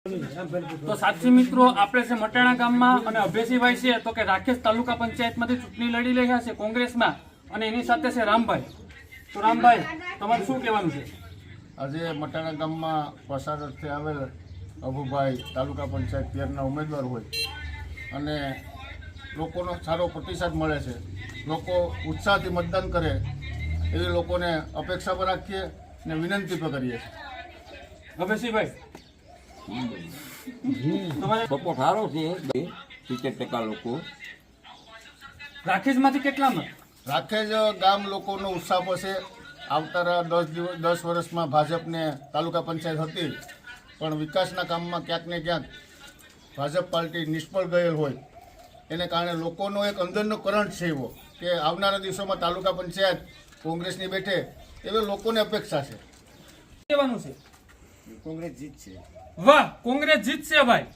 તો સાથી મિત્રો આપણે છે મટાણા ગામમાં અને અભેસીભાઈ છે તો કે રાકેશ તાલુકા પંચાયતમાંથી ચૂંટણી લડી રહ્યા છે કોંગ્રેસમાં અને એની સાથે છે રામભાઈ. તો રામભાઈ તમારું શું કહેવાનું છે? આજે મટાણા ગામમાં પસાર અર્થે આવેલ અભુભાઈ તાલુકા પંચાયત પેરના ઉમેદવાર હોય અને લોકોનો સારો પ્રતિસાદ મળે છે. લોકો ઉત્સાહથી મતદાન કરે એવી લોકોને અપેક્ષા પર રાખીએ અને વિનંતી પણ કરીએ છીએ. અભેસીભાઈ બપોર સારો છે 70% લોકો. રાકેશમાંથી કેટલામાં? રાખેજ ગામ લોકોનો ઉત્સાહ છે. આવતા 10 વર્ષમાં ભાજપને તાલુકા પંચાયત હતી પણ વિકાસના કામમાં ક્યાંક ને ક્યાંક ભાજપ પાર્ટી નિષ્ફળ ગયેલ હોય એને કારણે લોકોનો એક અંદરનો કરંટ છે એવો કે આવનારા દિવસોમાં તાલુકા પંચાયત કોંગ્રેસની બેઠે એવી લોકોને અપેક્ષા છે. કહેવાનું છે કોંગ્રેસ જીતશે. વાહ, કોંગ્રેસ જીતશે ભાઈ.